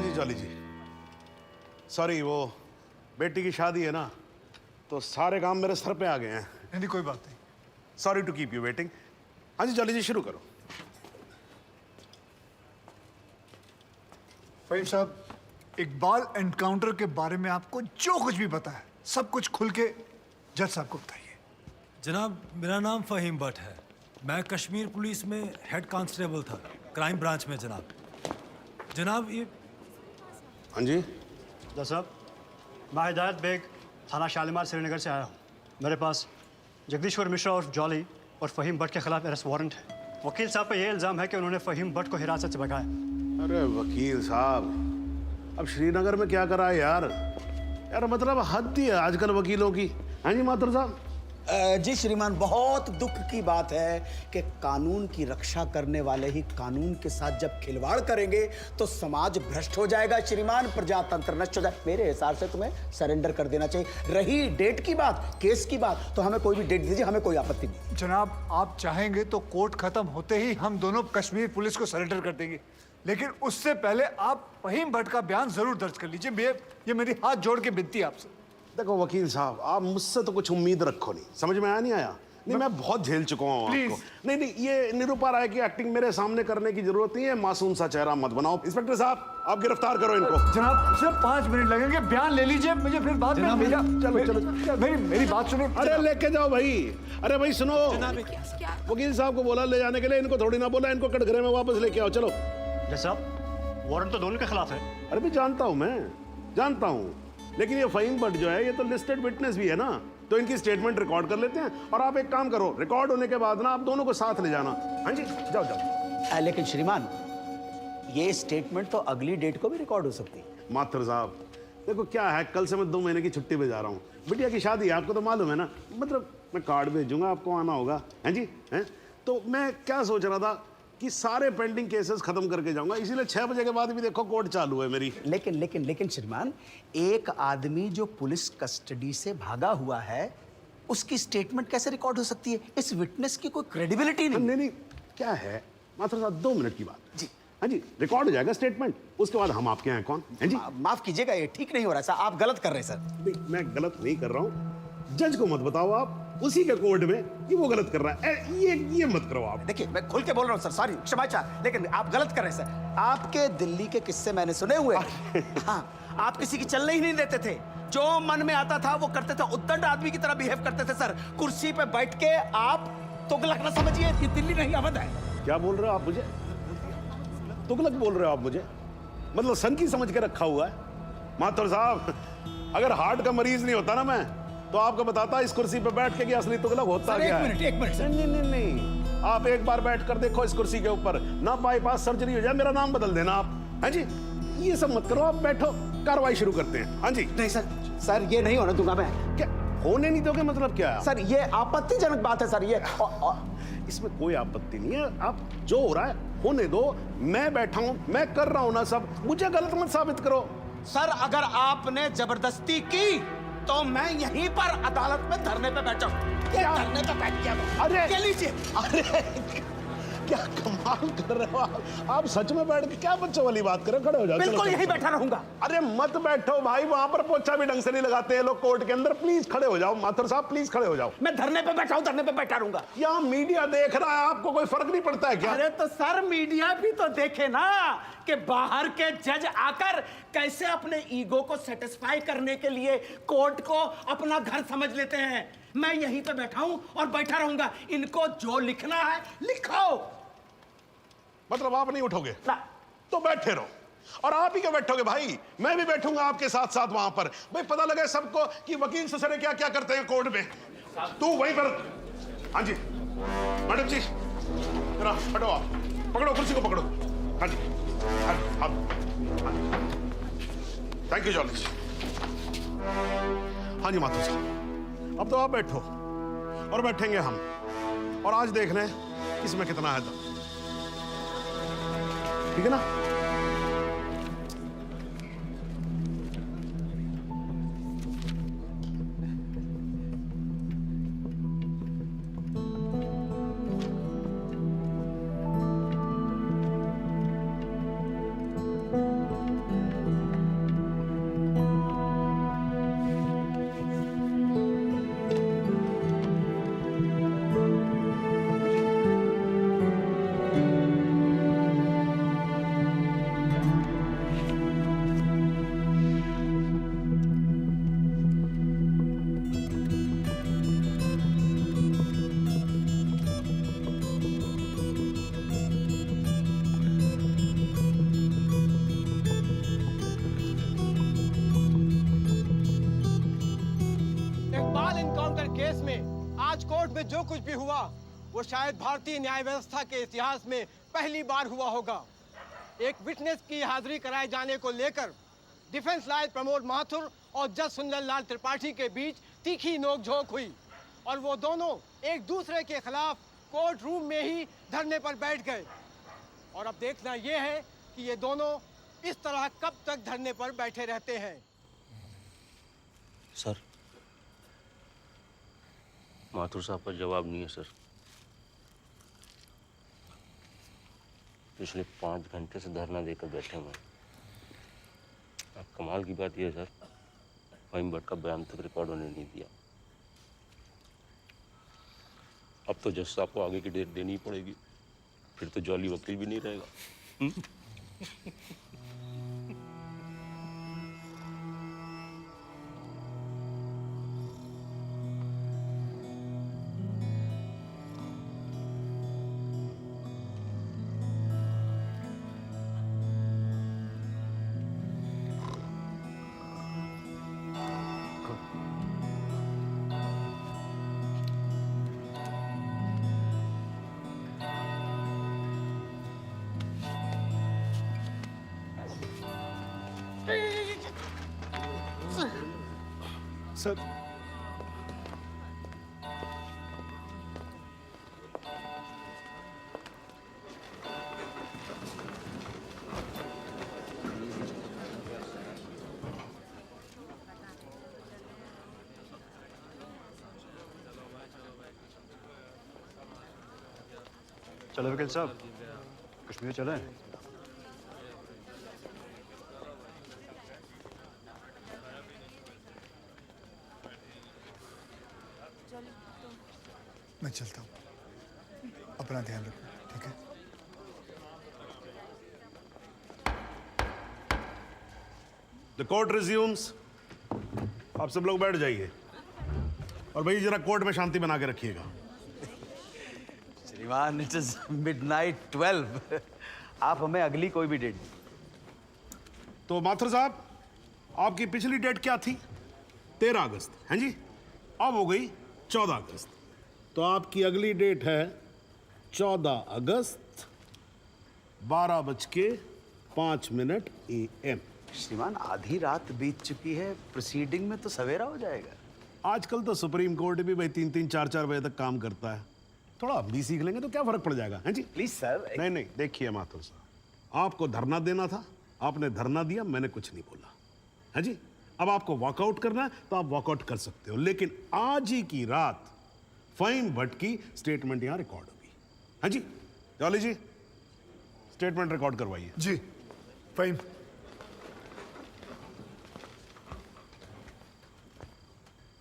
जी jolly जी, sorry वो बेटी की शादी है ना, तो सारे काम मेरे सर पे आ गए हैं। नहीं कोई बात नहीं। Sorry to keep you waiting. हाँ जी जॉली जी शुरू करो। फहीम साहब, इकबाल एनकाउंटर के बारे में आपको जो कुछ भी पता है सब कुछ खुल के जज साहब को बताइए। जनाब, मेरा नाम फ़हीम भट्ट है। मैं कश्मीर पुलिस में हेड कांस्टेबल था, क्राइम ब्रांच में। जनाब ये हाँ जी जज साहब, मैं हिदायत बेग थाना शालीमार श्रीनगर से आया हूँ। मेरे पास जगदीश्वर मिश्रा और जॉली और फ़हीम भट्ट के खिलाफ अरेस्ट वारंट है। वकील साहब पे ये इल्ज़ाम है कि उन्होंने फ़हीम भट्ट को हिरासत से भगाया। अरे वकील साहब, अब श्रीनगर में क्या करा है यार? यार मतलब हद ही है आजकल वकीलों की। हाँ जी माथुर साहब। जी श्रीमान, बहुत दुख की बात है कि कानून की रक्षा करने वाले ही कानून के साथ जब खिलवाड़ करेंगे तो समाज भ्रष्ट हो जाएगा श्रीमान, प्रजातंत्र नष्ट हो जाए। मेरे हिसाब से तुम्हें सरेंडर कर देना चाहिए। रही डेट की बात, केस की बात, तो हमें कोई भी डेट दीजिए, हमें कोई आपत्ति नहीं। जनाब, आप चाहेंगे तो कोर्ट खत्म होते ही हम दोनों कश्मीर पुलिस को सरेंडर कर देंगे, लेकिन उससे पहले आप फ़हीम भट्ट का बयान जरूर दर्ज कर लीजिए। ये मेरी हाथ जोड़ के विनती है आपसे। देखो वकील साहब, आप मुझसे तो कुछ उम्मीद रखो नहीं, समझ में आया नहीं आया? नहीं मैं बहुत झेल चुका हूँ आपको। नहीं, ये निरूपा राय की एक्टिंग मेरे सामने करने की जरूरत नहीं है। मासूम सा चेहरा मत बनाओ। इंस्पेक्टर साहब, आप गिरफ्तार करो इनको। जनाब सिर्फ 5 मिनट लगेंगे, बयान ले लीजिए, मुझे फिर बाद में चलो मेरी बात सुनो। अरे लेके जाओ भाई। अरे भाई सुनो, वकील साहब को बोला ले जाने के लिए, इनको थोड़ी ना बोला इनको कटघरे में वापस लेके आओ। चलो जज साहब, वारंट तो दोनों के खिलाफ है। अरे भी जानता हूं, मैं जानता हूं, लेकिन ये फ़हीम भट्ट जो है ये तो लिस्टेड विटनेस भी है ना, तो इनकी स्टेटमेंट रिकॉर्ड कर लेते हैं। और आप एक काम करो, रिकॉर्ड होने के बाद ना आप दोनों को साथ ले जाना। हाँ जी जाओ जाओ। लेकिन श्रीमान, ये स्टेटमेंट तो अगली डेट को भी रिकॉर्ड हो सकती है। माथुर साहब देखो क्या है, कल से मैं 2 महीने की छुट्टी पे जा रहा हूँ। बिटिया की शादी है, आपको तो मालूम है ना। मतलब मैं कार्ड भेजूंगा, आपको आना होगा। हैं जी हैं। तो मैं क्या सोच रहा था कि सारे पेंडिंग केसेस खत्म करके जाऊंगा, इसीलिए 6 बजे के बाद भी देखो कोर्ट चालू है मेरी। लेकिन श्रीमान, एक आदमी जो पुलिस कस्टडी से भागा हुआ है उसकी स्टेटमेंट कैसे रिकॉर्ड हो सकती है? इस विटनेस की कोई क्रेडिबिलिटी नहीं। नहीं क्या है माथुर साहब, 2 मिनट की बात जी। हाँ जी, रिकॉर्ड हो जाएगा स्टेटमेंट, उसके बाद हम आपके यहाँ कौन हैं जी। माफ कीजिएगा, ये ठीक नहीं हो रहा है सर, आप गलत कर रहे हैं सर। नहीं मैं गलत नहीं कर रहा हूँ, जज को मत बताओ आप, उसी के कोर्ट में कि वो गलत कर रहा है। ये मत करो आप। देखिए मैं खुल के बोल रहा हूँ सर, सॉरी, क्षमा चाह, लेकिन आप गलत कर रहे हैं सर। आपके दिल्ली के किस्से मैंने सुने हुए। हाँ, आप किसी की चलने ही नहीं देते थे, जो मन में आता था वो करते थे, उद्दंड आदमी की तरह बिहेव करते थे सर। कुर्सी पे बैठ के आप तुगलक न समझिए, ये दिल्ली नहीं अवध है। क्या बोल रहे हो आप मुझे? तुगलक बोल रहे हो आप मुझे? मतलब सन की समझ के रखा हुआ है? माथुर साहब, अगर हार्ट का मरीज नहीं होता ना मैं, तो आपको बताता इस कुर्सी पे बैठ के कि असली तुगलक होता क्या है। एक मिनट सर। नहीं, आप एक बार बैठ कर देखो इस कुर्सी के ऊपर, ना बाईपास सर्जरी हो जाए, मेरा नाम बदल देना आप। हाँ जी, ये सब मत करो, आप बैठो, कार्रवाई शुरू करते हैं। हाँ जी। नहीं सर, ये नहीं होने दूंगा मैं। क्या होने नहीं दोगे? मतलब क्या है? सर ये आपत्तिजनक बात है सर, ये इसमें कोई आपत्ति नहीं है। आप जो हो रहा है होने दो, मैं बैठा हूं, मैं कर रहा हूं ना सब, मुझे गलत मत साबित करो। सर अगर आपने जबरदस्ती की तो मैं यहीं पर अदालत में धरने पे बैठा हूं। क्या धरने पे बैठ गया? अरे क्या लीजिए। अरे क्या कमाल कर रहे हो आप सच में बैठ के क्या बच्चों वाली बात कर रहे हो? खड़े हो जाओ। बिल्कुल यहीं बैठा रहूंगा। अरे मत बैठो भाई, वहां पर पोछा भी ढंग से नहीं लगाते हैं लोग कोर्ट के अंदर। प्लीज खड़े हो जाओ माथुर साहब, प्लीज खड़े हो जाओ। मैं धरने पे बैठा हूं, धरने पे बैठा रहूंगा। यहाँ मीडिया देख रहा है, आपको कोई फर्क नहीं पड़ता है क्या? अरे तो सर मीडिया भी तो देखे ना कि बाहर के जज आकर कैसे अपने ईगो को सेटिस्फाई करने के लिए कोर्ट को अपना घर समझ लेते हैं। मैं यहीं पे बैठा हूं और बैठा रहूंगा। इनको जो लिखना है लिखो। मतलब आप नहीं उठोगे ना। तो बैठे रहो, और आप ही क्या बैठोगे भाई, मैं भी बैठूंगा आपके साथ साथ वहां पर। भाई पता लगे सबको कि वकील ससुरे क्या क्या करते हैं कोर्ट में। तू वहीं पर। हाँ जी मैडम जी, जरा हटो, आप पकड़ो कुर्सी को, पकड़ो। हाँ जी, थैंक यू जॉली। हाँ जी माथुर साहब, अब तो आप बैठो और बैठेंगे हम, और आज देख लें इसमें कितना है दम। ठीक है ना? जो कुछ भी हुआ वो शायद भारतीय न्याय व्यवस्था के इतिहास में पहली बार हुआ होगा। एक विटनेस की हाजिरी कराए जाने को लेकर डिफेंस लॉयर प्रमोद माथुर और जज सुंदर लाल त्रिपाठी के बीच तीखी नोकझोंक हुई और वो दोनों एक दूसरे के खिलाफ कोर्ट रूम में ही धरने पर बैठ गए। और अब देखना ये है कि ये दोनों इस तरह कब तक धरने पर बैठे रहते हैं। सर, माथुर साहब का जवाब नहीं है सर। पिछले 5 घंटे से धरना देकर बैठे हुए हैं। अब कमाल की बात यह है सर, फहीम भट्ट का बयान तक रिकॉर्ड होने नहीं दिया। अब तो जज साहब को आगे की डेट देनी ही पड़ेगी, फिर तो जॉली वकील भी नहीं रहेगा। सर, चलो वकील साहब, कश्मीर चलें। मैं चलता हूँ। अपना ध्यान रखना, ठीक है? The court resumes. आप सब लोग बैठ जाइए और भाई जरा कोर्ट में शांति बना के रखिएगा। श्रीमान, इट इज मिडनाइट 12। आप हमें अगली कोई भी डेट। तो माथुर साहब, आपकी पिछली डेट क्या थी? 13 अगस्त, हैं जी? अब हो गई 14 अगस्त। तो आपकी अगली डेट है 14 अगस्त 12:05 AM। श्रीमान, आधी रात बीत चुकी है, प्रोसीडिंग में तो सवेरा हो जाएगा। आजकल तो सुप्रीम कोर्ट भी भाई 3-3, 4-4 बजे तक काम करता है। थोड़ा हम भी सीख लेंगे तो क्या फर्क पड़ जाएगा, हैं जी? Please sir. नहीं नहीं, देखिए माथुर साहब, आपको धरना देना था, आपने धरना दिया, मैंने कुछ नहीं बोला, है जी? अब आपको वॉकआउट करना है तो आप वॉकआउट कर सकते हो, लेकिन आज ही की रात फहीम भट्ट की स्टेटमेंट यहां रिकॉर्ड होगी, है जी? जॉली जी, स्टेटमेंट रिकॉर्ड करवाइए। जी, फहीम।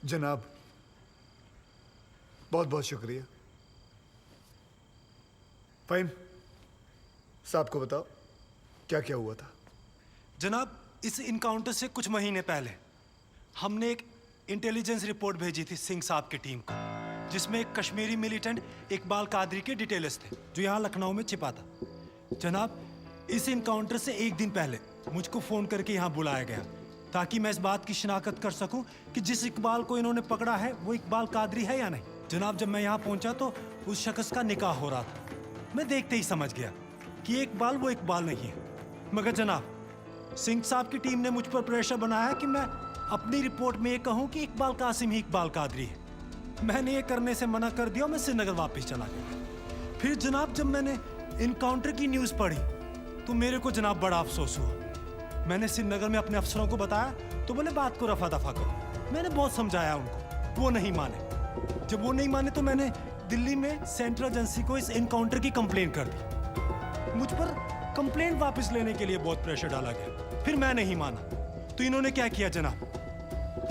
जनाब, बहुत बहुत शुक्रिया। फहीम साहब को बताओ क्या क्या हुआ था। जनाब, इस इनकाउंटर से कुछ महीने पहले हमने एक इंटेलिजेंस रिपोर्ट भेजी थी सिंह साहब की टीम को, जिसमें एक कश्मीरी मिलिटेंट इकबाल कादरी के डिटेल्स थे जो यहाँ लखनऊ में छिपा था। जनाब, इस इनकाउंटर से एक दिन पहले मुझको फ़ोन करके यहाँ बुलाया गया ताकि मैं इस बात की शिनाख्त कर सकूं कि जिस इकबाल को इन्होंने पकड़ा है वो इकबाल कादरी है या नहीं। जनाब, जब मैं यहाँ पहुँचा तो उस शख्स का निकाह हो रहा था। मैं देखते ही समझ गया कि ये इकबाल वो इकबाल नहीं है। मगर जनाब, सिंह साहब की टीम ने मुझ पर प्रेशर बनाया कि मैं अपनी रिपोर्ट में ये कहूँ कि इकबाल कासिम ही इकबाल कादरी है। मैंने ये करने से मना कर दिया और मैं श्रीनगर वापस चला गया। फिर जनाब, जब मैंने इनकाउंटर की न्यूज़ पढ़ी तो मेरे को जनाब बड़ा अफसोस हुआ। मैंने श्रीनगर में अपने अफसरों को बताया तो बोले बात को रफा दफा करो। मैंने बहुत समझाया उनको, वो नहीं माने। जब वो नहीं माने तो मैंने दिल्ली में सेंट्रल एजेंसी को इस इनकाउंटर की कंप्लेन कर दी। मुझ पर कंप्लेंट वापस लेने के लिए बहुत प्रेशर डाला गया। फिर मैं नहीं माना तो इन्होंने क्या किया जनाब,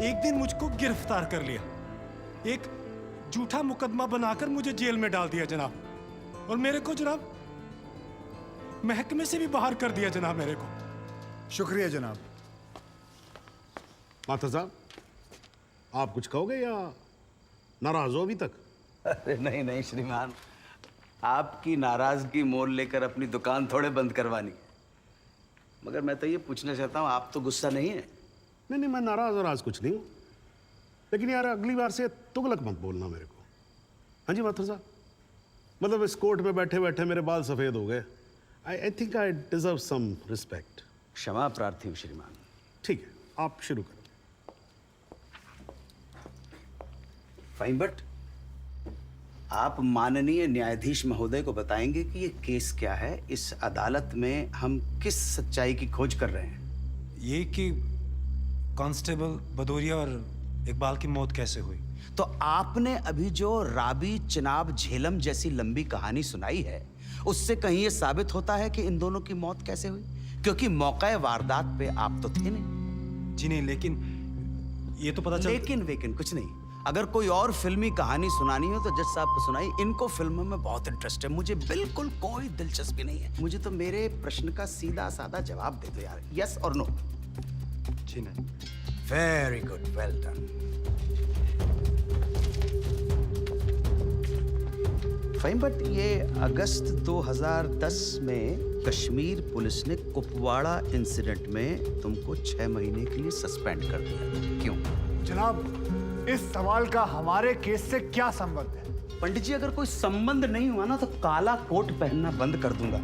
एक दिन मुझको गिरफ्तार कर लिया, एक झूठा मुकदमा बनाकर मुझे जेल में डाल दिया जनाब, और मेरे को जनाब महकमे से भी बाहर कर दिया जनाब मेरे को। शुक्रिया जनाब। माथुर साहब, आप कुछ कहोगे या नाराज हो अभी तक? अरे नहीं नहीं श्रीमान, आपकी नाराजगी मोल लेकर अपनी दुकान थोड़े बंद करवानी है। मगर मैं तो ये पूछना चाहता हूँ, आप तो गुस्सा नहीं है? नहीं नहीं, मैं नाराज और आज कुछ नहीं हूं, लेकिन यार अगली बार से तुगलक मत बोलना मेरे को, हाँ जी माथुर साहब, मतलब इस कोर्ट में बैठे बैठे मेरे बाल सफेद हो गए। I think I deserve some respect. क्षमा प्रार्थी हूँ श्रीमान। ठीक है, आप शुरू करो। फाइन बट आप माननीय न्यायाधीश महोदय को बताएंगे कि ये केस क्या है, इस अदालत में हम किस सच्चाई की खोज कर रहे हैं। ये कि कांस्टेबल भदौरिया और इकबाल की मौत कैसे हुई। तो आपने अभी जो राबी चिनाब झेलम जैसी लंबी कहानी सुनाई है, उससे कहीं ये साबित होता है कि इन दोनों की मौत कैसे हुई? क्योंकि मौके वारदात पे आप तो थे नहीं। जी नहीं, लेकिन ये तो पता चल। लेकिन वेकिन कुछ नहीं। अगर कोई और फिल्मी कहानी सुनानी हो तो जज साहब को सुनाई। इनको फिल्मों में बहुत इंटरेस्ट है, मुझे बिल्कुल कोई दिलचस्पी नहीं है। मुझे तो मेरे प्रश्न का सीधा साधा जवाब दे दो यार, यस और नो। जी नहीं। Very good, well done. Fine but ये अगस्त 2010 में कश्मीर पुलिस ने कुपवाड़ा इंसिडेंट में तुमको 6 महीने के लिए सस्पेंड कर दिया, क्यों? जनाब, इस सवाल का हमारे केस से क्या संबंध है? पंडित जी, अगर कोई संबंध नहीं हुआ ना तो काला कोट पहनना बंद कर दूंगा।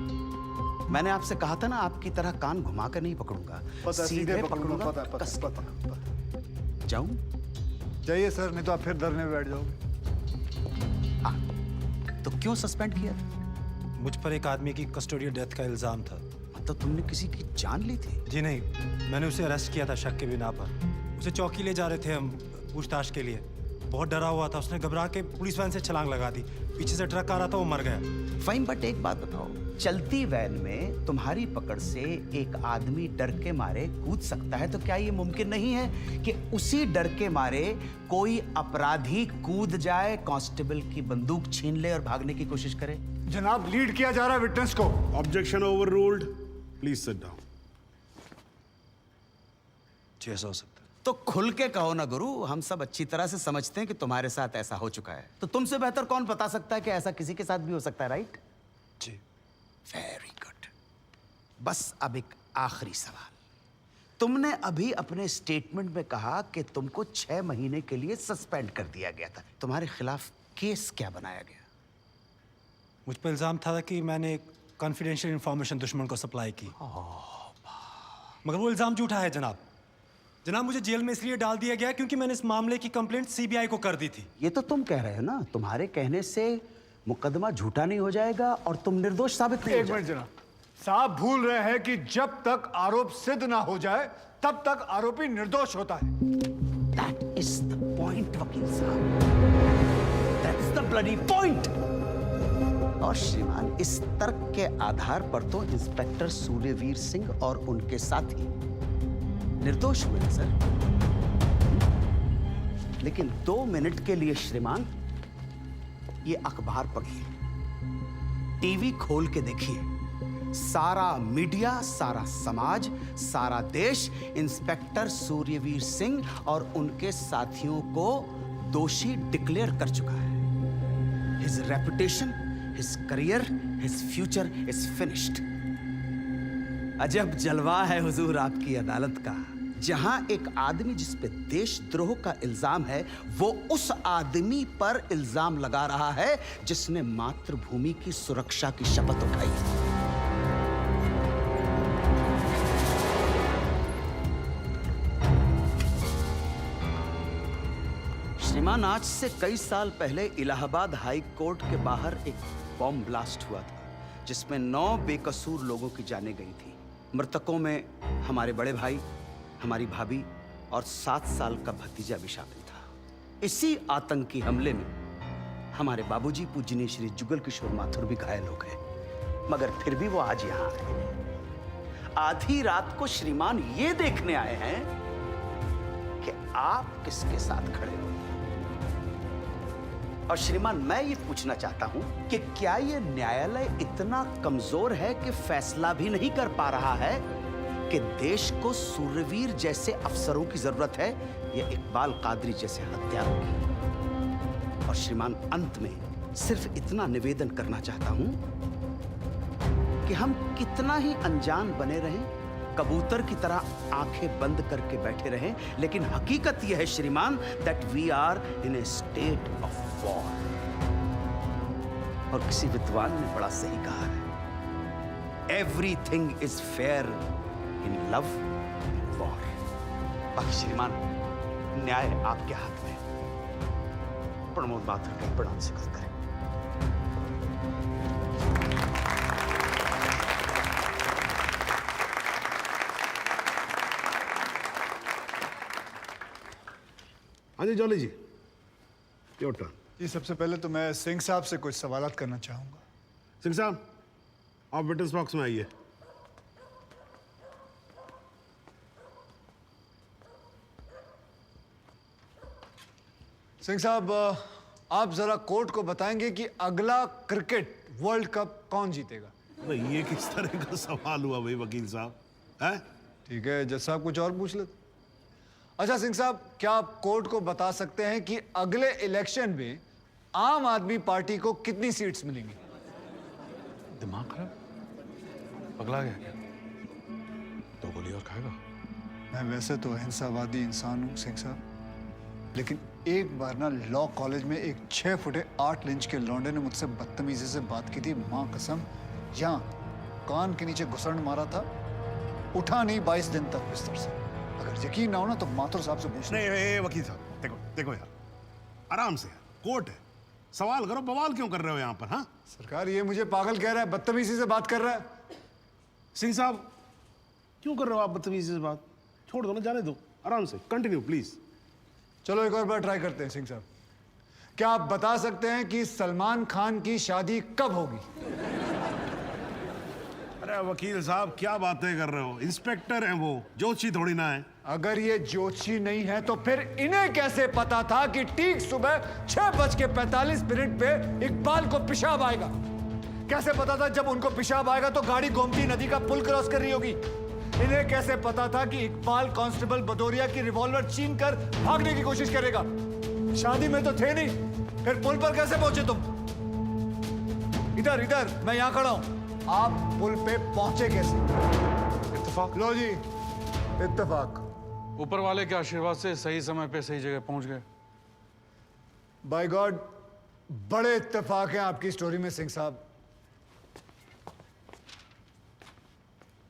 मैंने आपसे कहा था ना, आपकी तरह कान घुमा कर नहीं पकड़ूंगा, सीधे पकड़ूंगा, कस के पकड़ूंगा। जाऊं? जाइए सर, नहीं तो आप फिर धरने में बैठ जाओगे। तो क्यों सस्पेंड किया? मुझ पर एक आदमी की कस्टोडियल डेथ का इल्जाम था। मतलब तुमने किसी की जान ली थी? जी नहीं, मैंने उसे अरेस्ट किया था शक के बिना पर। उसे चौकी ले जा रहे थे हम पूछताछ के लिए। बहुत डरा हुआ था, उसने घबरा के पुलिस वैन से छलांग लगा दी। पीछे से ट्रक आ रहा था, वो मर गया। फाइन बट एक बात बताओ, चलती वैन में तुम्हारी पकड़ से एक आदमी डर के मारे कूद सकता है, तो क्या ये मुमकिन नहीं है कि उसी डर के मारे कोई अपराधी कूद जाए, कांस्टेबल की बंदूक छीन ले और भागने की कोशिश करे? जनाब, लीड किया जा रहा है विटनेस को। Objection overruled, please sit down. जी ऐसा हो सकता है। तो खुल के कहो ना गुरु, हम सब अच्छी तरह से समझते हैं कि तुम्हारे साथ ऐसा हो चुका है। तो तुमसे बेहतर कौन बता सकता है कि ऐसा किसी के साथ भी हो सकता है, राइट? जी। Very good. बस अब एक आखिरी सवाल। तुमने अभी अपने स्टेटमेंट में कहा कि तुमको 6 महीने के लिए सस्पेंड कर दिया गया था। तुम्हारे खिलाफ केस क्या बनाया गया? मुझ पर इल्जाम था कि मैंने एक कॉन्फिडेंशियल इंफॉर्मेशन दुश्मन को सप्लाई की। मगर वो इल्जाम झूठा है जनाब। जनाब, मुझे जेल में इसलिए डाल दिया गया क्योंकि मैंने इस मामले की कंप्लेंट सीबीआई को कर दी थी। ये तो तुम कह रहे हो ना, तुम्हारे कहने से मुकदमा झूठा नहीं हो जाएगा और तुम निर्दोष साबित नहीं हो एक मिनट जाओगे। जनाब, साहब भूल रहे हैं कि जब तक आरोप सिद्ध ना हो जाए तब तक आरोपी निर्दोष होता है। That is the point, वकील साहब। That's the bloody point। और श्रीमान, इस तर्क के आधार पर तो इंस्पेक्टर सूर्यवीर सिंह और उनके साथी निर्दोष हुए ना सर। लेकिन 2 मिनट के लिए श्रीमान ये अखबार पढ़िए, टीवी खोल के देखिए। सारा मीडिया, सारा समाज, सारा देश इंस्पेक्टर सूर्यवीर सिंह और उनके साथियों को दोषी डिक्लेयर कर चुका है। His reputation, his career, his future is finished. अजब जलवा है हुजूर आपकी अदालत का, जहां एक आदमी जिस पे देशद्रोह का इल्जाम है, वो उस आदमी पर इल्जाम लगा रहा है जिसने मातृभूमि की सुरक्षा की शपथ उठाई है। श्रीमान, आज से कई साल पहले इलाहाबाद हाई कोर्ट के बाहर एक बॉम्ब ब्लास्ट हुआ था जिसमें 9 बेकसूर लोगों की जानें गई थी। मृतकों में हमारे बड़े भाई, हमारी भाभी और 7 साल का भतीजा भी शामिल था। इसी आतंकी हमले में हमारे बाबूजी पूजनीय श्री जुगल किशोर माथुर भी घायल हो गए, मगर फिर भी वो आज यहाँ आए हैं। आधी रात को श्रीमान ये देखने आए हैं कि आप किसके साथ खड़े हो। और श्रीमान, मैं ये पूछना चाहता हूं कि क्या ये न्यायालय इतना कमजोर है कि फैसला भी नहीं कर पा रहा है कि देश को सूर्यवीर जैसे अफसरों की जरूरत है या इकबाल कादरी जैसे हत्यारों की। और श्रीमान, अंत में सिर्फ इतना निवेदन करना चाहता हूं कि हम कितना ही अनजान बने रहें, कबूतर की तरह आंखें बंद करके बैठे रहें, लेकिन हकीकत यह है श्रीमान that we are in a state of war. और किसी विद्वान ने बड़ा सही कहा है, everything is fair in love and war. बाकी श्रीमान, न्याय आपके हाथ में है। प्रमोद माथुर का प्रणाम स्वीकार करें। हाँ जी जॉली जी, योर टर्न। जी सबसे पहले तो मैं सिंह साहब से कुछ सवालात करना चाहूंगा। सिंह साहब, आप विटनेस बॉक्स में आइए। सिंह साहब, आप जरा कोर्ट को बताएंगे कि अगला क्रिकेट वर्ल्ड कप कौन जीतेगा? भाई ये किस तरह का सवाल हुआ भाई वकील साहब? हैं? ठीक है, जज साहब कुछ और पूछ लेते। अच्छा सिंह साहब, क्या आप कोर्ट को बता सकते हैं कि अगले इलेक्शन में आम आदमी पार्टी को कितनी सीट्स मिलेंगी? दिमाग खराब, पगला गया क्या? तो गोली और खाएगा? मैं वैसे तो अहिंसावादी इंसान हूँ सिंह साहब, लेकिन एक बार ना लॉ कॉलेज में एक 6 फुटे 8 इंच के लौंडे ने मुझसे बदतमीजी से बात की थी। माँ कसम, यहाँ कान के नीचे घुसड़ मारा था, उठा नहीं 22 दिन तक बिस्तर से। अगर यकीन ना हो ना तो माथुर साहब से पूछ नहीं वकील साहब, देखो देखो यार, आराम से, कोर्ट है, सवाल करो, बवाल क्यों कर रहे हो यहाँ पर? हाँ सरकार, ये मुझे पागल कह रहा है, बदतमीजी से बात कर रहा है। सिंह साहब, क्यों कर रहे हो आप बदतमीजी से बात? छोड़ दो ना, जाने दो, आराम से कंटिन्यू प्लीज। चलो एक और बार ट्राई करते हैं। सिंह साहब, क्या आप बता सकते हैं कि सलमान खान की शादी कब होगी? अरे वकील साहब, क्या बातें कर रहे हो? इंस्पेक्टर हैं वो, जोशी थोड़ी ना है। अगर ये जोशी नहीं है तो फिर इन्हें कैसे पता था कि ठीक सुबह 6:45 पे इकबाल को पेशाब आएगा? कैसे पता था जब उनको पेशाब आएगा तो गाड़ी गोमती नदी का पुल क्रॉस कर रही होगी? इन्हें कैसे पता था कि इकबाल कांस्टेबल भदौरिया की रिवॉल्वर छीन कर भागने की कोशिश करेगा? शादी में तो थे नहीं, फिर पुल पर कैसे पहुंचे तुम? इधर इधर, मैं यहां खड़ा हूं, आप पुल पे पहुंचे कैसे? इत्तेफाक। लो जी, इत्तेफाक। ऊपर वाले के आशीर्वाद से सही समय पे सही जगह पहुंच गए। बाय गॉड, बड़े इत्तेफाक हैं आपकी स्टोरी में सिंह साहब।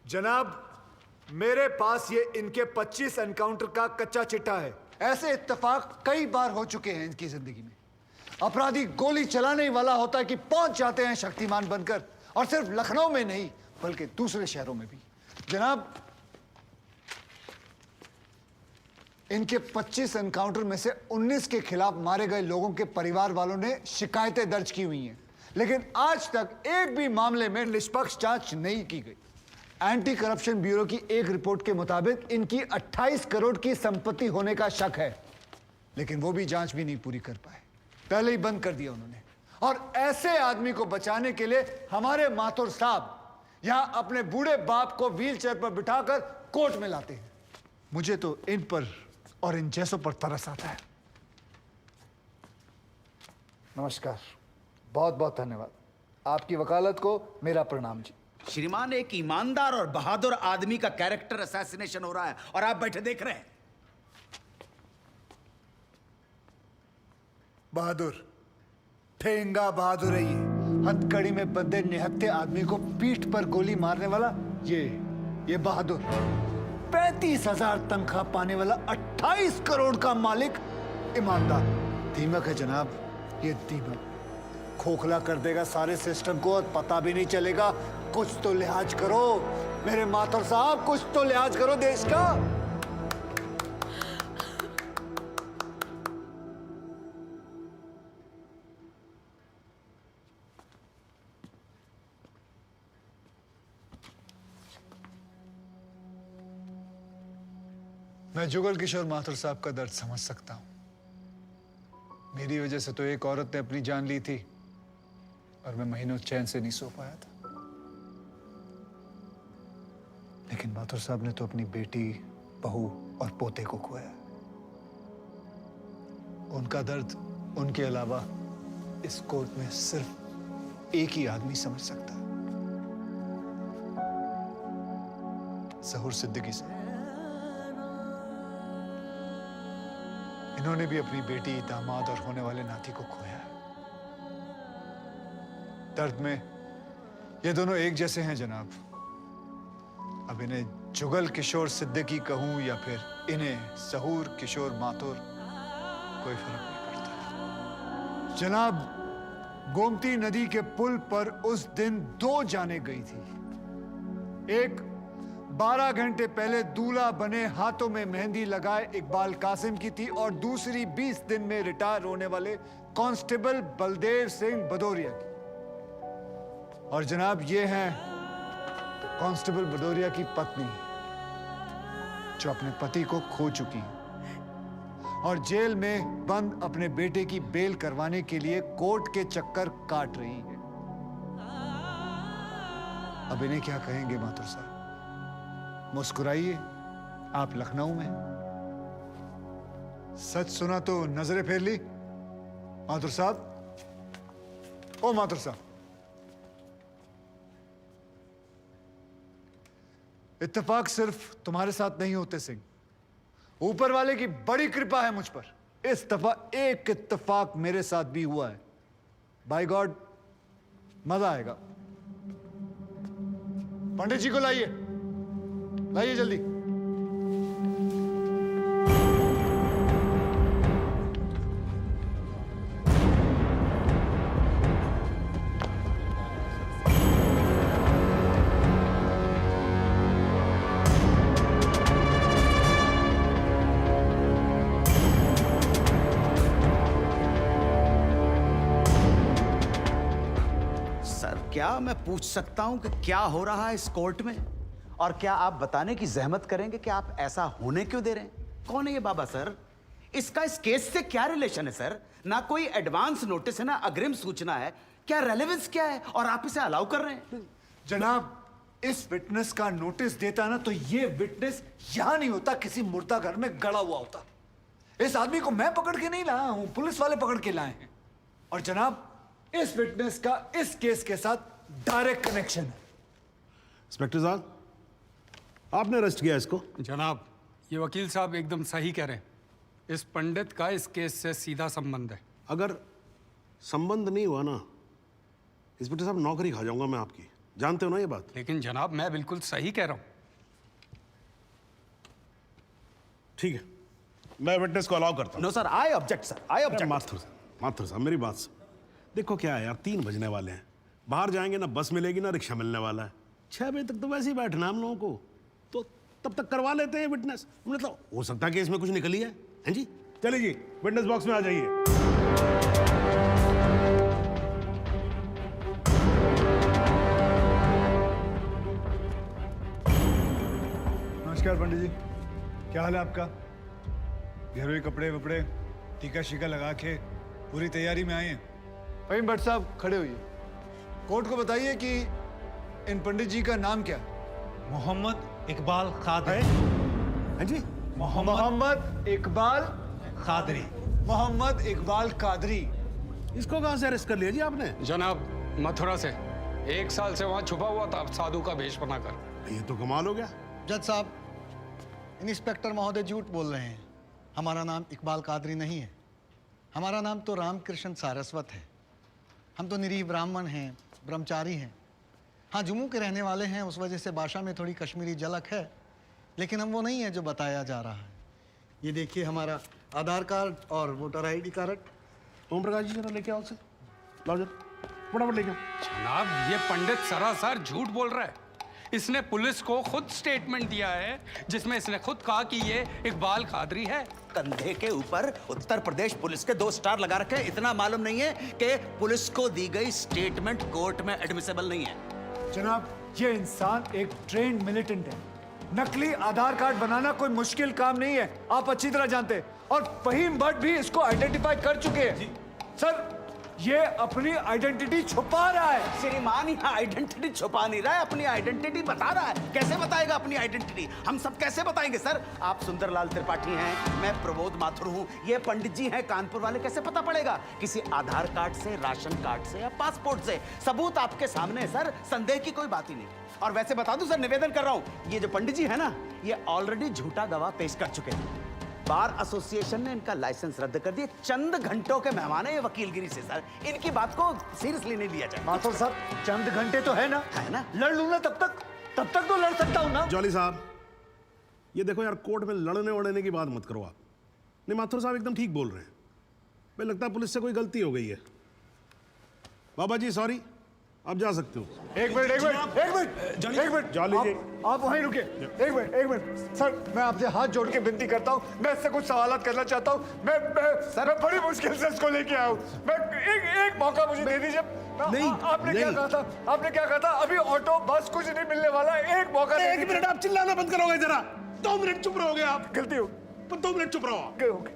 जनाब, मेरे पास ये इनके 25 एनकाउंटर का कच्चा चिट्ठा है। ऐसे इत्तेफाक कई बार हो चुके हैं इनकी जिंदगी में। अपराधी गोली चलाने वाला होता है कि पहुंच जाते हैं शक्तिमान बनकर, और सिर्फ लखनऊ में नहीं बल्कि दूसरे शहरों में भी। जनाब, इनके 25 एनकाउंटर में से 19 के खिलाफ मारे गए लोगों के परिवार वालों ने शिकायतें दर्ज की हुई हैं, लेकिन आज तक एक भी मामले में निष्पक्ष जांच नहीं की गई। एंटी करप्शन ब्यूरो की एक रिपोर्ट के मुताबिक इनकी 28 करोड़ की संपत्ति होने का शक है, लेकिन वो भी जांच भी नहीं पूरी कर पाए, पहले ही बंद कर दिया उन्होंने। और ऐसे आदमी को बचाने के लिए हमारे माथुर साहब यहां अपने बूढ़े बाप को व्हीलचेयर पर बिठाकर कोर्ट में लाते हैं। मुझे तो इन पर और इन जैसों पर तरस आता है। नमस्कार, बहुत बहुत धन्यवाद। आपकी वकालत को मेरा प्रणाम जी। श्रीमान, एक ईमानदार और बहादुर आदमी का कैरेक्टर असैसिनेशन हो रहा है और आप बैठे देख रहे हैं। बहादुर, ठेंगा बहादुर है ये। हथकड़ी में बंधे निहत्थे आदमी को पीठ पर गोली मारने वाला ये बहादुर। 35,000 तनख्वाह पाने वाला 28 करोड़ का मालिक ईमानदार। दीमक है जनाब, ये दीमक खोखला कर देगा सारे सिस्टम को और पता भी नहीं चलेगा। कुछ तो लिहाज करो मेरे माथुर साहब, कुछ तो लिहाज करो देश का। मैं जुगल किशोर माथुर साहब का दर्द समझ सकता हूं। मेरी वजह से तो एक औरत ने अपनी जान ली थी और मैं महीनों चैन से नहीं सो पाया था। लेकिन माथुर साहब ने तो अपनी बेटी, बहू और पोते को खोया। उनका दर्द उनके अलावा इस कोर्ट में सिर्फ एक ही आदमी समझ सकता है, ज़हूर सिद्दीकी साहब। इन्होंने भी अपनी बेटी, दामाद और होने वाले नाती को खोया है। दर्द में ये दोनों एक जैसे हैं जनाब। अब इन्हें जुगल किशोर सिद्दीकी कहूं या फिर इन्हें सहूर किशोर माथुर, कोई फर्क नहीं पड़ता। जनाब, गोमती नदी के पुल पर उस दिन 2 जानें गई थी। एक 12 घंटे पहले दूल्हा बने, हाथों में मेहंदी लगाए इकबाल कासिम की थी, और दूसरी 20 दिन में रिटायर होने वाले कांस्टेबल बलदेव सिंह भदौरिया की। और जनाब, ये हैं कांस्टेबल भदौरिया की पत्नी, जो अपने पति को खो चुकी है और जेल में बंद अपने बेटे की बेल करवाने के लिए कोर्ट के चक्कर काट रही है। अब इन्हें क्या कहेंगे माथुर साहब? मुस्कुराइए, आप लखनऊ में। सच सुना तो नजरें फेर ली माथुर साहब। ओ माथुर साहब, इत्तेफाक सिर्फ तुम्हारे साथ नहीं होते सिंह, ऊपर वाले की बड़ी कृपा है मुझ पर। इस दफा एक इत्तेफाक मेरे साथ भी हुआ है। बाय गॉड, मजा आएगा। पंडित जी को लाइए, लाइए जल्दी। क्या मैं पूछ सकता हूं कि क्या हो रहा है इस कोर्ट में? और क्या आप बताने की जहमत करेंगे कि आप ऐसा होने क्यों दे रहे हैं? कौन है ये बाबा सर? इसका इस केस से क्या रिलेशन है सर? ना कोई एडवांस नोटिस है, ना अग्रिम सूचना है। क्या रेलेवेंस क्या है और आप इसे अलाउ कर रहे हैं? जनाब, इस विटनेस का नोटिस देता ना तो ये विटनेस यहां नहीं होता, किसी मुर्दा घर में गड़ा हुआ होता। इस आदमी को मैं पकड़ के नहीं लाया हूं, पुलिस वाले पकड़ के लाए हैं। और जनाब, इस विटनेस का इस केस के साथ डायरेक्ट कनेक्शन है। इंस्पेक्टर साहब, आपने अरेस्ट किया इसको? जनाब, ये वकील साहब एकदम सही कह रहे हैं। इस पंडित का इस केस से सीधा संबंध है। अगर संबंध नहीं हुआ ना, इंस्पेक्टर साहब, नौकरी खा जाऊंगा मैं आपकी। जानते हो ना ये बात? लेकिन जनाब, मैं बिल्कुल सही कह रहा हूं। ठीक है, मैं विटनेस को अलाउ करता हूं। No sir, I object sir, I object. Mathur साहब, मेरी बात सुन। देखो क्या है यार, 3 बजने वाले हैं, बाहर जाएंगे ना बस मिलेगी ना रिक्शा मिलने वाला है। 6 बजे तक तो वैसे ही बैठना हम लोगों को, तो तब तक करवा लेते हैं विटनेस। मतलब हो सकता है कि इसमें कुछ निकली है। हैं जी? चलिए जी, विटनेस बॉक्स में आ जाइए। नमस्कार पंडित जी, क्या हाल है आपका? घरेलू कपड़े वपड़े टीका शीका लगा के पूरी तैयारी में आए हैं। फहीम भट्ट साहब, खड़े होइए। कोर्ट को बताइए कि इन पंडित जी का नाम क्या है? मोहम्मद इकबाल कादरी। हैं जी? मोहम्मद इकबाल कादरी। मोहम्मद इकबाल कादरी। इसको कहां से अरेस्ट कर लिया जी आपने? जनाब, मथुरा से 1 साल से वहां छुपा हुआ था साधु का भेष बनाकर। ये तो कमाल हो गया। जज साहब, इंस्पेक्टर महोदय झूठ बोल रहे हैं। हमारा नाम इकबाल कादरी नहीं है, हमारा नाम तो रामकृष्ण सारस्वत है। हम तो निरीह ब्राह्मण हैं, ब्रह्मचारी हैं। हाँ, जम्मू के रहने वाले हैं, उस वजह से भाषा में थोड़ी कश्मीरी झलक है, लेकिन हम वो नहीं है जो बताया जा रहा है। ये देखिए हमारा आधार कार्ड और voter ID card. Om Prakash ji, जरा लेके आओ उसे। लाओ जरा, फटाफट लेके आओ। जनाब, ये पंडित सरासर झूठ बोल रहा है। इसने पुलिस को खुद स्टेटमेंट दिया है, जिसमें इसने खुद कहा कि ये इकबाल कादरी है। कंधे के ऊपर उत्तर प्रदेश पुलिस के 2 स्टार लगा रखे हैं। इतना मालूम नहीं है कि पुलिस को दी गई स्टेटमेंट कोर्ट में एडमिसेबल नहीं है। जनाब, ये इंसान एक ट्रेन्ड मिलिटेंट है। नकली आधार कार्ड बनाना कोई मुश्किल काम नहीं है, आप अच्छी तरह जानते हैं। और फहीम भट्ट भी इसको आइडेंटिफाई कर चुके हैं। सर, ये अपनी आइडेंटिटी छुपा रहा है। श्रीमान यहाँ आइडेंटिटी छुपा नहीं रहा है, अपनी आइडेंटिटी बता रहा है। कैसे बताएगा अपनी आइडेंटिटी? हम सब कैसे बताएंगे सर? आप सुंदरलाल त्रिपाठी हैं, मैं प्रबोध माथुर हूँ, ये पंडित जी हैं कानपुर वाले। कैसे पता पड़ेगा? किसी आधार कार्ड से, राशन कार्ड से या पासपोर्ट से। सबूत आपके सामने है सर, संदेह की कोई बात ही नहीं। और वैसे बता दूं सर, निवेदन कर रहा हूँ, ये जो पंडित जी है ना, ये ऑलरेडी झूठा गवाह पेश कर चुके हैं। बार एसोसिएशन ने इनका लाइसेंस रद्द कर दिया। चंद घंटों के मेहमान है ये वकीलगिरी से सर, इनकी बात को सीरियसली नहीं लिया जाए। माथुर साहब चंद घंटे तो है ना, लड़ लूं ना तब तक तो लड़ सकता हूं ना। जॉली साहब, ये देखो यार, कोर्ट में लड़ने वड़ने की बात मत करो आप। नहीं, माथुर साहब एकदम ठीक बोल रहे हैं। मुझे लगता है पुलिस से कोई गलती हो गई है। बाबा जी सॉरी, आप जा सकते हो। एक मिनट जॉली जी, आप वहीं रुके। एक मिनट सर, मैं आपसे हाथ जोड़ के विनती करता हूँ, मैं इससे कुछ सवालात करना चाहता हूँ। मैं बड़ी मुश्किल से इसको लेके आया हूँ। मैं एक मौका मुझे दे दीजिए। नहीं, आपने क्या कहा था? आपने क्या कहा था? अभी ऑटो बस कुछ नहीं मिलने वाला, एक मौका। एक मिनट, आप चिल्लाना बंद करोगे जरा? 2 मिनट चुप रहोगे आप? गलती हो, 2 मिनट चुप रहो आप। ओके।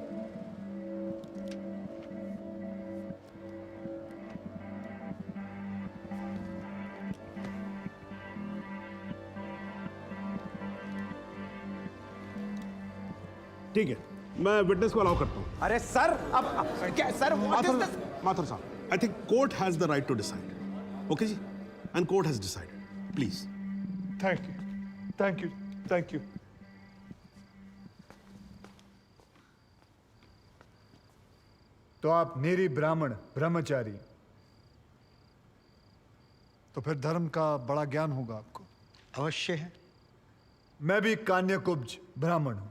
ठीक है, मैं विटनेस को अलाउ करता हूँ। अरे सर, अब क्या सर, माथुर साहब, I think court has the right to decide. Okay जी, and court has decided. Please. Thank you. तो आप निरी ब्राह्मण ब्रह्मचारी, तो फिर धर्म का बड़ा ज्ञान होगा आपको। अवश्य है। मैं भी कान्यकुब्ज ब्राह्मण हूं,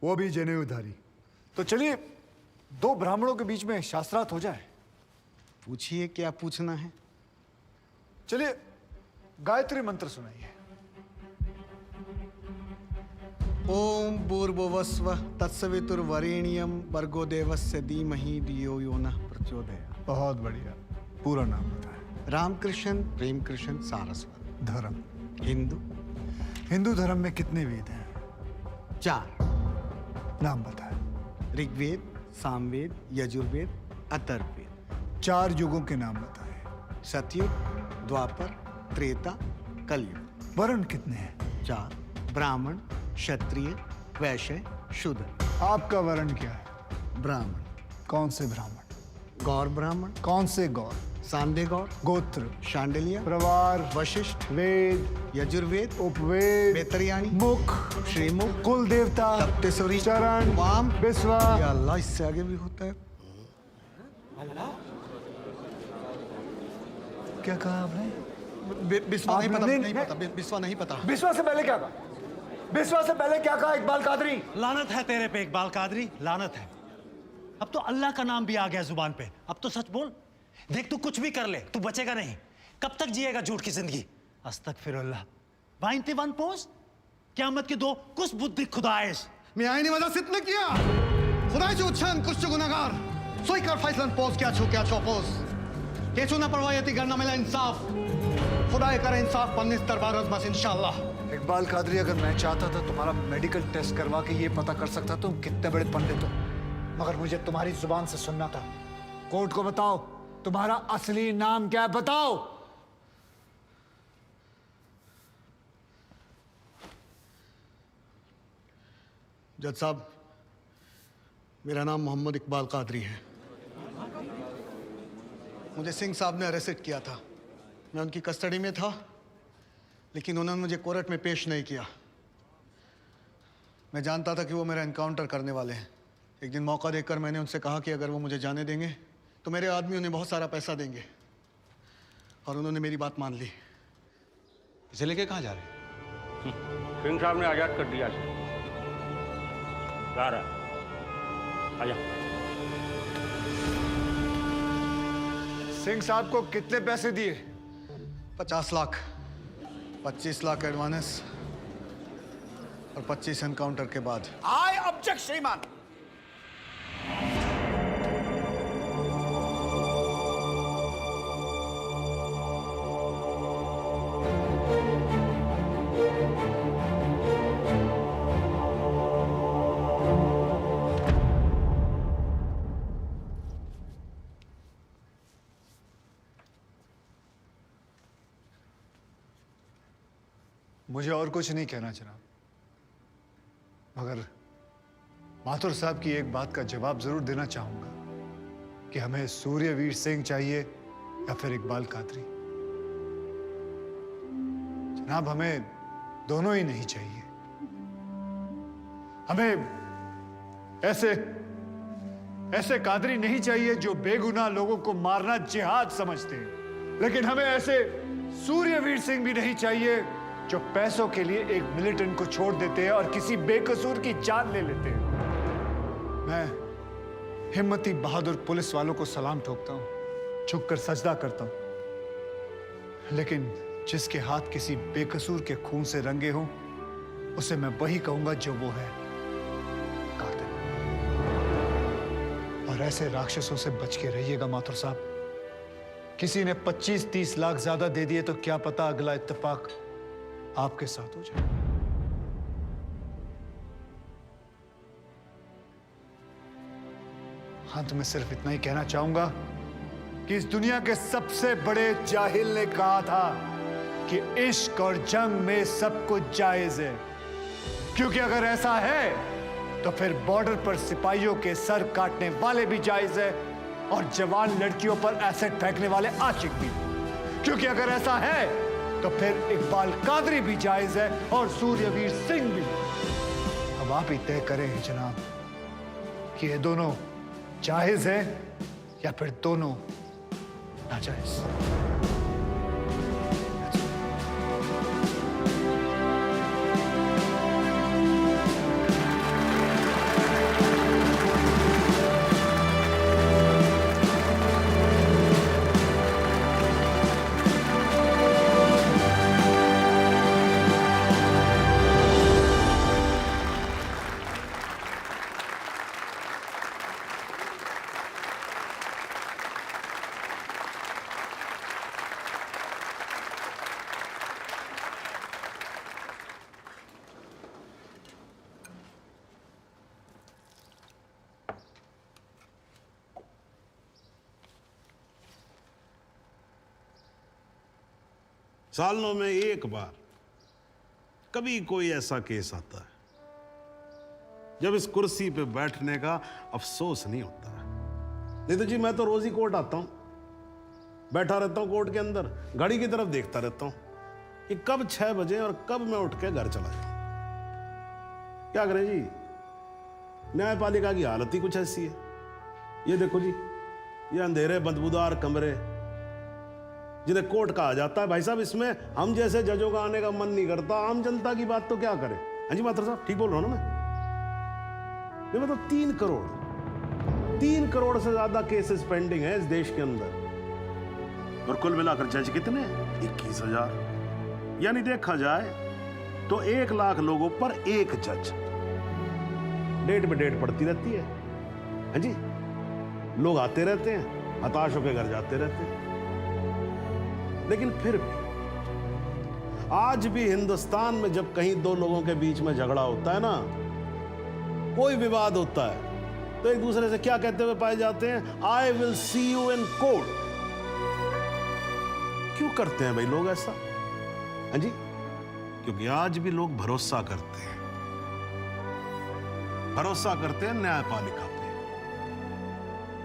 वो भी जनेऊधारी। तो चलिए 2 ब्राह्मणों के बीच में शास्त्रार्थ हो जाए। पूछिए, क्या पूछना है? चलिए गायत्री मंत्र सुनाइए। ओम भूर्भुवस्वः तत्सवितुर्वरेण्यं भर्गो देवस्य धीमहि धियो यो नः प्रचोदयात्। बहुत बढ़िया, पूरा नाम बताएं। रामकृष्ण प्रेम कृष्ण सारस्वत। धर्म? हिंदू धर्म में कितने वेद हैं? 4। नाम बताएं। ऋग्वेद, सामवेद, यजुर्वेद, अथर्ववेद। 4 युगों के नाम बताएं। सतयुग, द्वापर, त्रेता, कलयुग। वर्ण कितने हैं? 4। ब्राह्मण, क्षत्रिय, वैश्य, शूद्र। आपका वर्ण क्या है? ब्राह्मण। कौन से ब्राह्मण? गौर ब्राह्मण। कौन से गौर? सांदे गौर। गोत्र? शांडिल्य, प्रवार, वशिष्ठ, वेद, यजुर्वेद, उपवेद, बेतरियाणी, मुख, श्रीमुख, कुल देवता, सप्तसुरी, चरण, वाम, विश्वा। या अल्लाह, इससे आगे भी होता है। क्या कहा आपने? बिस्वा नहीं आपने- पता, नहीं, नहीं नहीं। पता, बिस्वा नहीं पता। विश्वा से पहले क्या कहा? विश्वा से पहले क्या कहा इकबाल कादरी? लानत है तेरे पे इकबाल कादरी, लानत है। अब तो अल्लाह का नाम भी आ गया जुबान पे। अब तो सच बोल। देख, तू कुछ भी कर ले, तू बचेगा नहीं। कब तक जिएगा झूठ की जिंदगी? अस्तगफिरुल्लाह। वाइनते वन पोस्ट क़यामत के 2 कुछ बुद्धि खुदाइश। मी आईने माझा सिद्ध किया खुदायचे उच्छान कुछ गुनागार सोई कर फैसलन पोस क्या चौपोस केचू ना परवायती करना मिला इंसाफ खुदाए करे इंसाफ पन्नीस दरबार बस इंशाल्लाह। इकबाल कादरी, अगर मैं चाहता था तुम्हारा मेडिकल टेस्ट करवा के ये पता कर सकता तुम कितने बड़े पंडित हो, मगर मुझे तुम्हारी जुबान से सुनना था। कोर्ट को बताओ, तुम्हारा असली नाम क्या है? बताओ। जज साहब, मेरा नाम मोहम्मद इकबाल कादरी है। मुझे सिंह साहब ने अरेस्ट किया था। मैं उनकी कस्टडी में था, लेकिन उन्होंने मुझे कोर्ट में पेश नहीं किया। मैं जानता था कि वो मेरा एनकाउंटर करने वाले हैं। एक दिन मौका देखकर मैंने उनसे कहा कि अगर वो मुझे जाने देंगे तो मेरे आदमी उन्हें बहुत सारा पैसा देंगे, और उन्होंने मेरी बात मान ली। इसे लेके कहाँ जा रहे हैं? सिंह साहब ने आजाद कर दिया। जा रहा आजा। सिंह साहब को कितने पैसे दिए? 50 लाख, 25 लाख एडवांस और 25 एनकाउंटर के बाद। आई ऑब्जेक्ट श्रीमान। मुझे और कुछ नहीं कहना जनाब, मगर माथुर साहब की एक बात का जवाब जरूर देना चाहूंगा कि हमें सूर्यवीर सिंह चाहिए या फिर इकबाल कादरी। जनाब, हमें दोनों ही नहीं चाहिए। हमें ऐसे कादरी नहीं चाहिए जो बेगुनाह लोगों को मारना जिहाद समझते हैं, लेकिन हमें ऐसे सूर्यवीर सिंह भी नहीं चाहिए जो पैसों के लिए एक मिलिटेंट को छोड़ देते हैं और किसी बेकसूर की जान ले लेते हैं। मैं हिम्मती बहादुर पुलिस वालों को सलाम ठोकता हूं, झुककर सजदा करता हूं, लेकिन जिसके हाथ किसी बेकसूर के खून से रंगे हों उसे मैं वही कहूंगा जो वो है, कातिल। और ऐसे राक्षसों से बच के रहिएगा माथुर साहब। किसी ने 25-30 लाख ज्यादा दे दिए तो क्या पता अगला इत्तेफाक आपके साथ हो जाए। अंत में सिर्फ इतना ही कहना चाहूंगा कि इस दुनिया के सबसे बड़े जाहिल ने कहा था कि इश्क और जंग में सब कुछ जायज है, क्योंकि अगर ऐसा है तो फिर बॉर्डर पर सिपाहियों के सर काटने वाले भी जायज है और जवान लड़कियों पर एसिड फेंकने वाले आशिक भी, क्योंकि अगर ऐसा है तो फिर इकबाल कादरी भी जायज है और सूर्यवीर सिंह भी। अब आप ही तय करें जनाब कि ये दोनों जायज है या फिर दोनों नाजायज। सालों में एक बार कभी कोई ऐसा केस आता है जब इस कुर्सी पे बैठने का अफसोस नहीं होता है। नहीं तो जी मैं तो रोज ही कोर्ट आता हूं, बैठा रहता हूं कोर्ट के अंदर, घड़ी की तरफ देखता रहता हूं कि कब 6 बजे और कब मैं उठ के घर चला जाऊं। क्या करें जी, न्यायपालिका की हालत ही कुछ ऐसी है। ये देखो जी, ये अंधेरे बदबूदार कमरे जिन्हें कोर्ट कहा जाता है, भाई साहब इसमें हम जैसे जजों का आने का मन नहीं करता। आम जनता की बात तो क्या करें। हाँ जी माथुर साहब, ठीक बोल रहा हूं ना मैं? ये मतलब 3 करोड़ से ज्यादा केसेस पेंडिंग है इस देश के अंदर, और कुल मिलाकर जज कितने हैं? 21,000। यानी देखा जाए तो 1 लाख लोगों पर एक जज। डेट पे डेट पड़ती रहती है। हाँ जी, लोग आते रहते हैं, हताश होकर घर जाते रहते हैं। लेकिन फिर भी आज भी हिंदुस्तान में जब कहीं 2 लोगों के बीच में झगड़ा होता है ना, कोई विवाद होता है, तो एक दूसरे से क्या कहते हुए पाए जाते हैं? I will see you in court. क्यों करते हैं भाई लोग ऐसा? हाँ जी, क्योंकि आज भी लोग भरोसा करते हैं, न्यायपालिका पे।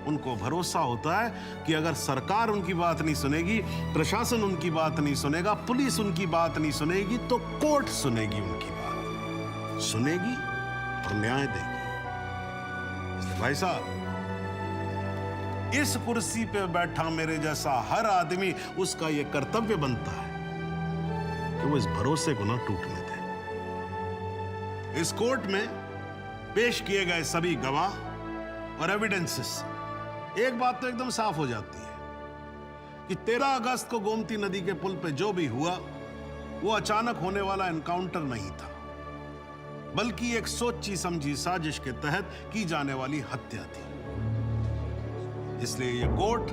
उनको भरोसा होता है कि अगर सरकार उनकी बात नहीं सुनेगी, प्रशासन उनकी बात नहीं सुनेगा, पुलिस उनकी बात नहीं सुनेगी, तो कोर्ट सुनेगी उनकी बात, सुनेगी और न्याय देगी। इसलिए भाई साहब, इस कुर्सी पे बैठा मेरे जैसा हर आदमी, उसका यह कर्तव्य बनता है कि वो इस भरोसे को ना टूटने दे। इस कोर्ट में पेश किए गए सभी गवाह और एविडेंसेस, एक बात तो एकदम साफ हो जाती है कि 13 अगस्त को गोमती नदी के पुल पे जो भी हुआ वो अचानक होने वाला एनकाउंटर नहीं था, बल्कि एक सोची समझी साजिश के तहत की जाने वाली हत्या थी। इसलिए ये कोर्ट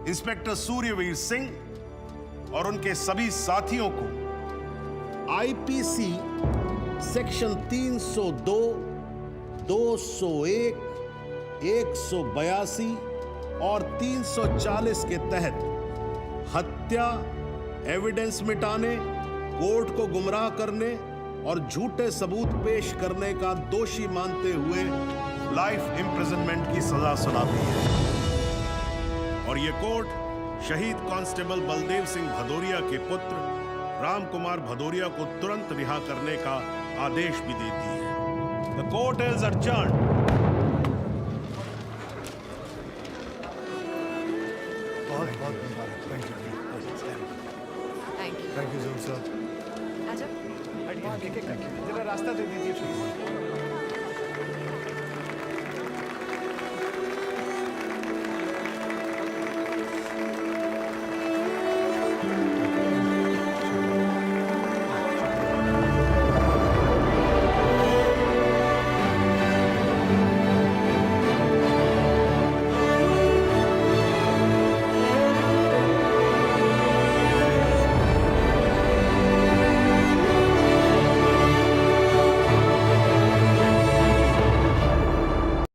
इंस्पेक्टर सूर्यवीर सिंह और उनके सभी साथियों को आईपीसी सेक्शन 302, 201, 182 और 340 के तहत हत्या, एविडेंस मिटाने, कोर्ट को गुमराह करने और झूठे सबूत पेश करने का दोषी मानते हुए लाइफ इम्प्रिजनमेंट की सजा सुनाती है। और ये कोर्ट शहीद कांस्टेबल बलदेव सिंह भदौरिया के पुत्र राम कुमार भदौरिया को तुरंत रिहा करने का आदेश भी देती है। The court is adjourned. बहुत बहुत मुबारक। Thank you thank you thank you sir. आजा जरा रास्ता दे दीजिए प्लीज।